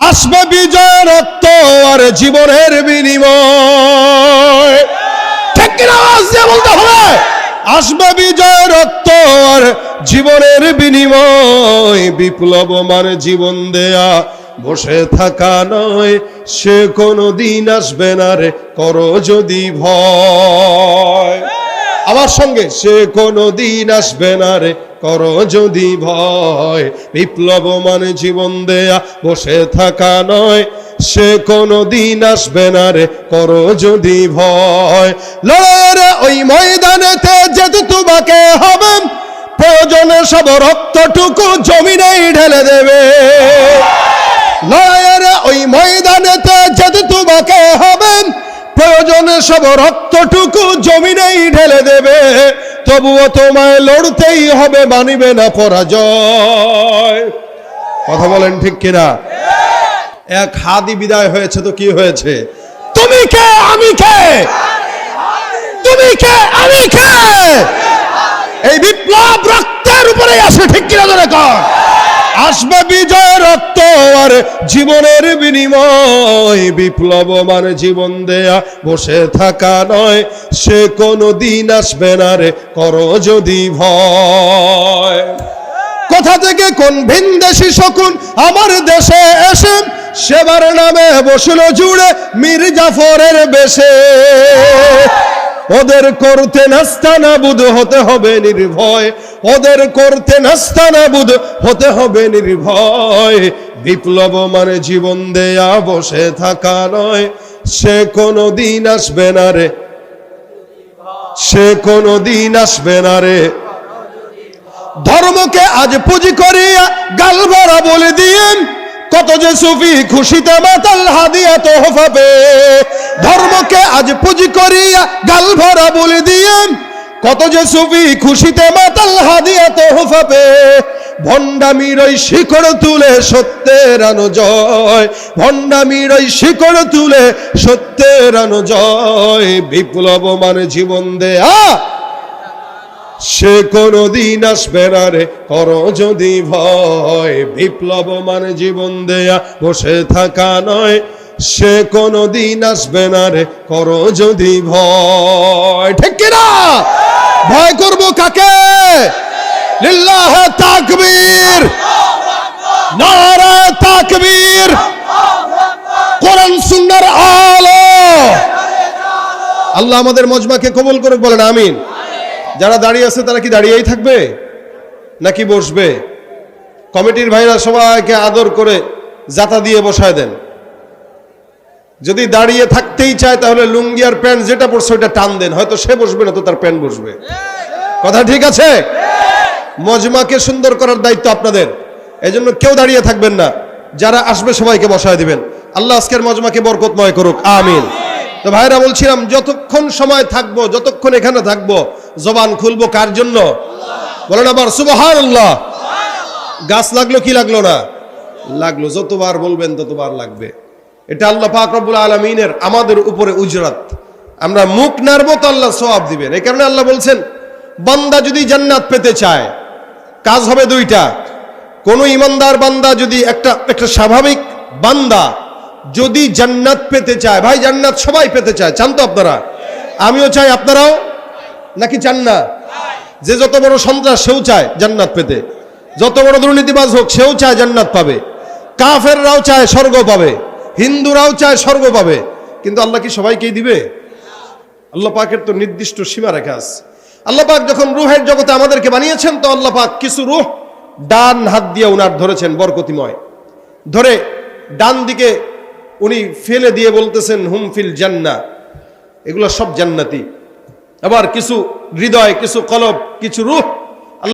আসবে বিজয় রক্ত আর জীবনের বিনিময়। ঠিক কিনা আওয়াজ দিয়ে বলতে হবে। আসবে বিজয় রক্ত আর জীবনের বিনিময়। বিপ্লব মানে জীবন দেয়া, বসে থাকা নয়। সে কোনো দিন আসবে না রে, করো যদি ভয়। আমার সঙ্গে, সে কোনো দিন আসবে না রে, করো যদি ভয়। বিপ্লব মানে জীবন দেয়া, বসে থাকা নয়। সে কোনো দিন আসবে না রে, করো যদি ভয়। লড়াইয়ের ওই ময়দানেতে যেতে তোমাকে হবে, প্রয়োজনে সব রক্তটুকু জমিনেই ঢেলে দেবে। লড়াইয়ের ওই ময়দানেতে যেতে তোমাকে হবে, প্রয়োজনে সব রক্তটুকু জমিনেই ঢেলে দেবে। তবুও তোমায় লড়তেই হবে, মানিবে না পরাজয়। কথা বলেন ঠিক কিনা? এক হাদি বিদায় হয়েছে তো কি হয়েছে? তুমি কে আমি কে, তুমি কে আমি কে। এই বিপ্লব রক্তের উপরে আসে, ঠিক কিনা ধরে কর। আসবে বিজয় রক্ত আর জীবনের বিনিময়। বিপ্লব মানে জীবন দেয়া, বসে থাকা নয়। সে কোনো দিন আসবে না রে, করো যদি ভয়। কোথা থেকে কোন ভিনদেশি শকুন আমার দেশে এসে সেবার নামে বসলো জুড়ে মীর জাফরের বেশে। ওদের করতে নাস্তানাবুদ হতে হবে নির্ভয়, ওদের করতে নাস্তানাবুদ হতে হবে নির্ভয়। বিপ্লব মানে জীবন দেয়া, বসে থাকা নয়। সে কোনো দিন আসবে না রে, সে কোনো দিন আসবে না রে। ধর্মকে আজ পুঁজি করিয়া গাল ভরা বলে দিয়ে কত যে সুফি খুশিতে মাতাল হাদিয়া তোহফা পেয়ে। ধর্মকে আজ পুঁজি করিয়া গাল ভরা বলে দিয়ে কত যে সুফি খুশিতে মাতাল হাদিয়া তোহফা পেয়ে। ভণ্ডামির ওই শিকড় তুলে সত্যের আনো জয়, ভণ্ডামির ওই শিকড় তুলে সত্যের আনো জয়। বিপ্লব মানে জীবন দেয়া, সে কোনো দিন আসবে না রে, করো যদি ভয়। বিপ্লব মানে জীবন দেয়া, বসে থাকা নয়। সে কোনো দিন আসবে না রে, করো যদি ভয়। ঠিক কিনা? ভয় করব কাকে? লিল্লাহ তাকবীর, নারা তাকবীর, কোরআন সুন্নাহর আলো। আল্লাহ আমাদের মজমাকে কবুল করুক, বলেন আমিন। যারা দাঁড়িয়ে আছে তারা কি দাঁড়িয়েই থাকবে নাকি বসবে? কমিটির ভাইরা সবাইকে আদর করে জাতা দিয়ে বসায় দেন। যদি দাঁড়িয়ে থাকতেই চায় তাহলে লুঙ্গি আর প্যান্ট যেটা পড়ছে ওইটা টান দেন, হয়তো সে বসবে না তো তার প্যান্ট বসবে। কথা ঠিক আছে? মজমাকে সুন্দর করার দায়িত্ব আপনাদের, এজন্য কেউ দাঁড়িয়ে থাকবেন না। যারা আসবে সবাইকে বসায় দিবেন। আল্লাহ আজকের মজমাকে বরকতময় করুক, আমিন। তো ভাইরা বলছিলাম, যতক্ষণ সময় থাকবো, যতক্ষণ এখানে থাকবো, জবান খুলবো কার জন্য? বলেন আবার সুবহানাল্লাহ। গাছ লাগলো কি লাগলো না? লাগলো। যতবার বলবেন ততবার লাগবে। এটা আল্লাহ পাক রব্বুল আলামিনের আমাদের উপরে উজরাত। আমরা মুখ নাড়বো তো আল্লাহ সওয়াব দিবেন। এই কারণে আল্লাহ বলছেন, বান্দা যদি জান্নাত পেতে চায় কাজ হবে দুইটা। কোন ইমানদার বান্দা যদি একটা স্বাভাবিক বান্দা যদি জান্নাত পেতে চায়, ভাই জান্নাত সবাই পেতে চায়, চান তো আপনারা? আমিও চাই, আপনারাও নাকি চান না? যে যত বড় সন্ত্রাস সেও চায় জান্নাত পেতে, যত বড় দুর্নীতিবাজ হোক সেও চায় জান্নাত পাবে, কাফেররাও চায় স্বর্গ পাবে, হিন্দুরাও চায় স্বর্গ পাবে। কিন্তু আল্লাহ কি সবাইকেই দিবে? আল্লাহ পাকের তো নির্দিষ্ট সীমা রেখা আছে। আল্লাহ পাক যখন রূহের জগতে আমাদেরকে বানিয়েছেন, তো আল্লাহ পাক কিছু রূহ ডান হাত দিয়ে উনার ধরেছেন বরকতিময়, ধরে ডান দিকে উনি ফেলে দিয়ে বলতেছেন হুম ফিল জান্নাহ, এগুলো সব জান্নাতি। আবার কিছু হৃদয়, কিছু কলব, কিছু রূহ